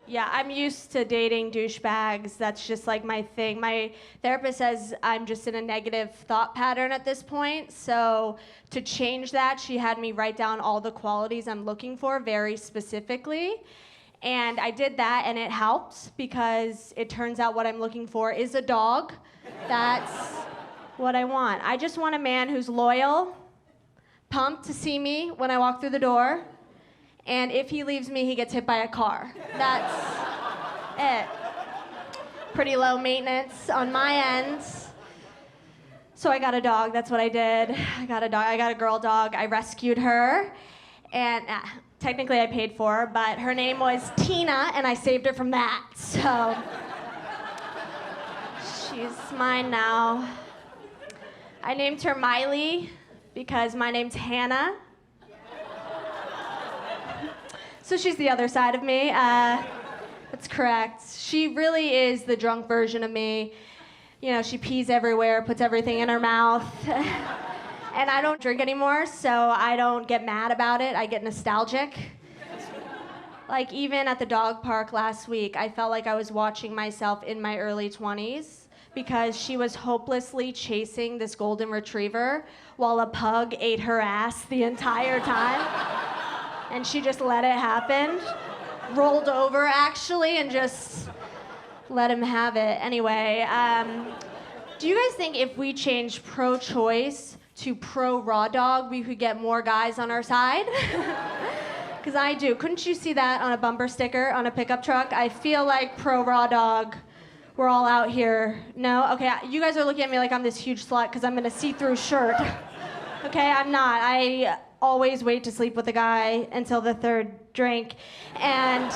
Yeah, I'm used to dating douchebags. That's just like my thing. My therapist says I'm just in a negative thought pattern at this point. So to change that, she had me write down all the qualities I'm looking for very specifically. And I did that, and it helped because it turns out what I'm looking for is a dog. That's what I want. I just want a man who's loyal, pumped to see me when I walk through the door. And if he leaves me, he gets hit by a car. That's it. Pretty low maintenance on my end. So I got a dog, that's what I did. I got a dog, I got a girl dog. I rescued her, and technically I paid for her, but her name was Tina, and I saved her from that, so she's mine now. I named her Miley because my name's Hanna. So she's the other side of me. That's correct. She really is the drunk version of me. You know, she pees everywhere, puts everything in her mouth. And I don't drink anymore, so I don't get mad about it. I get nostalgic. Like, even at the dog park last week, I felt like I was watching myself in my early 20s because she was hopelessly chasing this golden retriever while a pug ate her ass the entire time. And she just let it happen, rolled over actually, and just let him have it. Anyway, do you guys think if we change pro-choice to pro-raw dog, we could get more guys on our side? Because I do. Couldn't you see that on a bumper sticker on a pickup truck? I feel like pro-raw dog, we're all out here. No? Okay, you guys are looking at me like I'm this huge slut because I'm in a see-through shirt. Okay, I'm not. I always wait to sleep with a guy until the third drink. And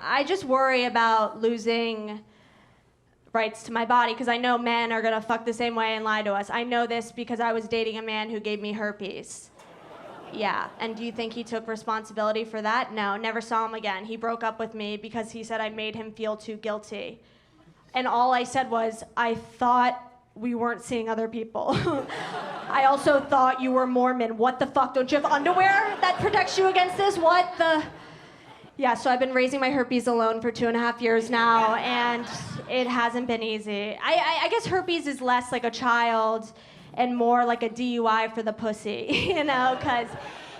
I just worry about losing rights to my body because I know men are gonna fuck the same way and lie to us. I know this because I was dating a man who gave me herpes. Yeah, and do you think he took responsibility for that? No, never saw him again. He broke up with me because he said I made him feel too guilty. And all I said was, I thought we weren't seeing other people. I also thought you were Mormon. What the fuck? Don't you have underwear that protects you against this? What the? Yeah, so I've been raising my herpes alone for 2.5 years now, and it hasn't been easy. I guess herpes is less like a child and more like a DUI for the pussy, you know, because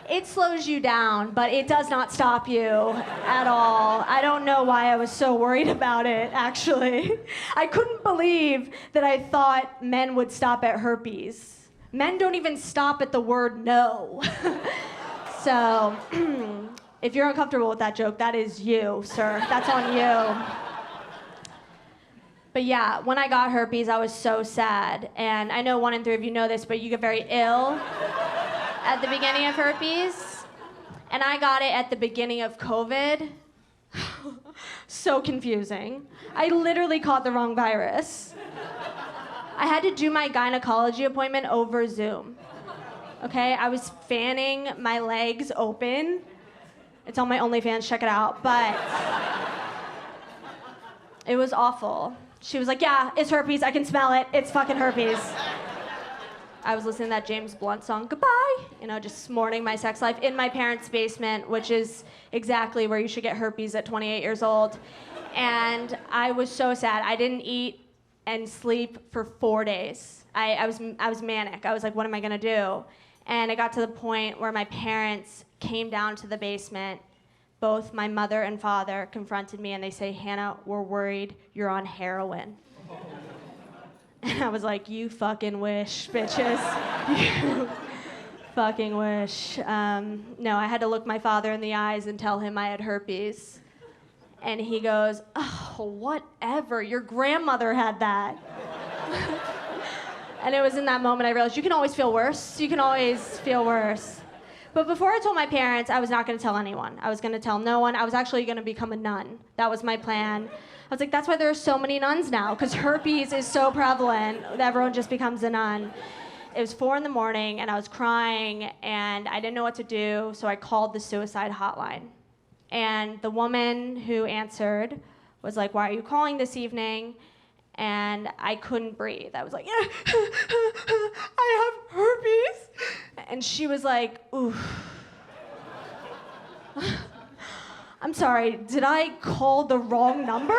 it slows you down, but it does not stop you at all. I don't know why I was so worried about it, actually. I couldn't believe that I thought men would stop at herpes. Men don't even stop at the word no. So, if you're uncomfortable with that joke, that is you, sir. That's on you. But yeah, when I got herpes, I was so sad. And I know 1 in 3 of you know this, but you get very ill at the beginning of herpes. And I got it at the beginning of COVID. So confusing. I literally caught the wrong virus. I had to do my gynecology appointment over Zoom. Okay, I was fanning my legs open. It's on my OnlyFans, check it out. But it was awful. She was like, yeah, it's herpes, I can smell it, it's fucking herpes. I was listening to that James Blunt song, Goodbye, you know, just mourning my sex life in my parents' basement, which is exactly where you should get herpes at 28 years old. And I was so sad. I didn't eat and sleep for 4 days. I was manic. I was like, what am I gonna do? And it got to the point where my parents came down to the basement. Both my mother and father confronted me and they say, Hannah, we're worried you're on heroin. And I was like, you fucking wish, bitches. You fucking wish. No, I had to look my father in the eyes and tell him I had herpes. And he goes, oh, whatever, your grandmother had that. And it was in that moment I realized you can always feel worse. You can always feel worse. But before I told my parents, I was not going to tell anyone. I was going to tell no one. I was actually going to become a nun. That was my plan. I was like, that's why there are so many nuns now, because herpes is so prevalent that everyone just becomes a nun. It was 4 a.m, and I was crying, and I didn't know what to do, so I called the suicide hotline. And the woman who answered was like, why are you calling this evening? And I couldn't breathe. I was like, I have herpes. And she was like, oof. I'm sorry, did I call the wrong number?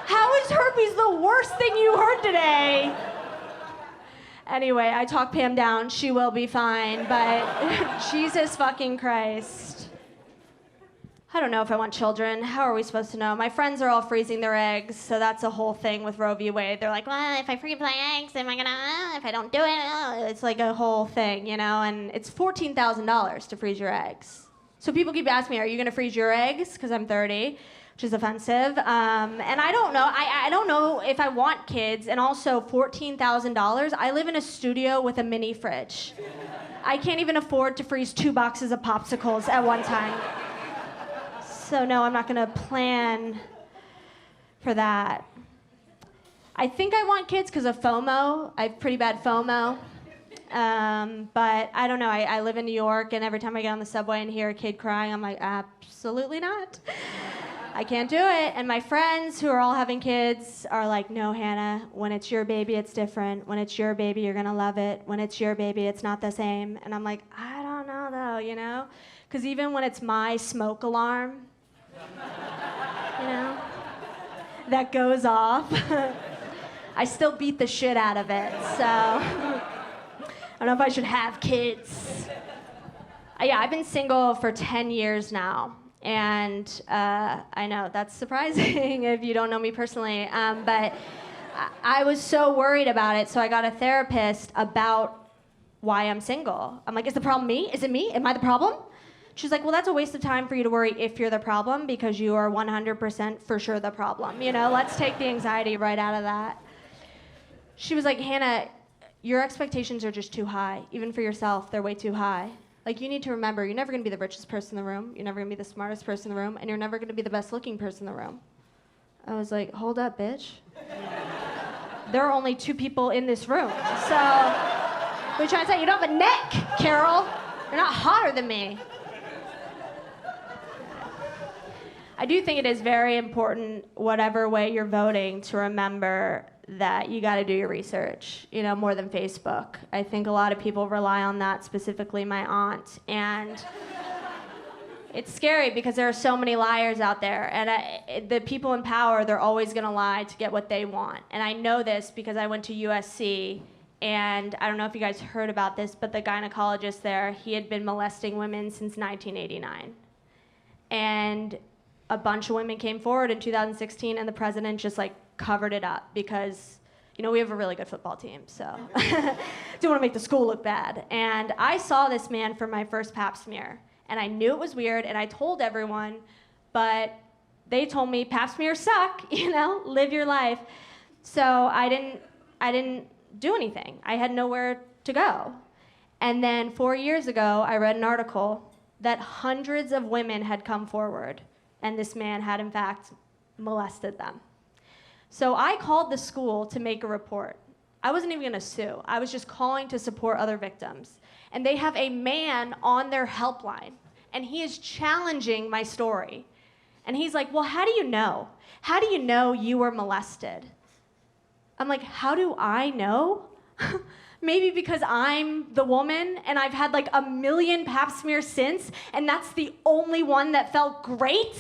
How is herpes the worst thing you heard today? Anyway, I talked Pam down. She will be fine, but Jesus fucking Christ. I don't know if I want children. How are we supposed to know? My friends are all freezing their eggs, so that's a whole thing with Roe v. Wade. They're like, well, if I freeze my eggs, am I gonna, if I don't do it, it's like a whole thing, you know? And it's $14,000 to freeze your eggs. So people keep asking me, are you gonna freeze your eggs? Because I'm 30. Which is offensive. And I don't know. I don't know if I want kids. And also, $14,000. I live in a studio with a mini fridge. I can't even afford to freeze 2 boxes of popsicles at one time. So no, I'm not gonna plan for that. I think I want kids because of FOMO. I have pretty bad FOMO. But I don't know. I live in New York, and every time I get on the subway and hear a kid crying, I'm like, absolutely not. I can't do it. And my friends who are all having kids are like, no, Hannah, when it's your baby, it's different. When it's your baby, you're gonna love it. When it's your baby, it's not the same. And I'm like, I don't know though, you know? Because even when it's my smoke alarm, you know, that goes off, I still beat the shit out of it. So I don't know if I should have kids. Yeah, I've been single for 10 years now. And I know that's surprising if you don't know me personally, but I was so worried about it, so I got a therapist about why I'm single. I'm like, is the problem me? Is it me? Am I the problem? She's like, well, that's a waste of time for you to worry if you're the problem, because you are 100% for sure the problem. You know, let's take the anxiety right out of that. She was like, Hannah, your expectations are just too high. Even for yourself, they're way too high. Like, you need to remember, you're never gonna be the richest person in the room, you're never gonna be the smartest person in the room, and you're never gonna be the best looking person in the room. I was like, hold up, bitch. There are only 2 people in this room. So, what are you trying to say? You don't have a neck, Carol. You're not hotter than me. I do think it is very important, whatever way you're voting, to remember that you got to do your research, you know, more than Facebook. I think a lot of people rely on that, specifically my aunt. And it's scary because there are so many liars out there. And the people in power, they're always going to lie to get what they want. And I know this because I went to USC. And I don't know if you guys heard about this, but the gynecologist there, he had been molesting women since 1989. And a bunch of women came forward in 2016, and the president just like covered it up because, you know, we have a really good football team, so do want to make the school look bad. And I saw this man for my first pap smear, and I knew it was weird, and I told everyone, but they told me pap smears suck, you know, live your life. So I didn't do anything. I had nowhere to go. And then 4 years ago, I read an article that hundreds of women had come forward, and this man had in fact molested them. So I called the school to make a report. I wasn't even gonna sue. I was just calling to support other victims. And they have a man on their helpline, and he is challenging my story. And he's like, well, how do you know? How do you know you were molested? I'm like, how do I know? Maybe because I'm the woman and I've had like 1 million pap smears since, and that's the only one that felt great?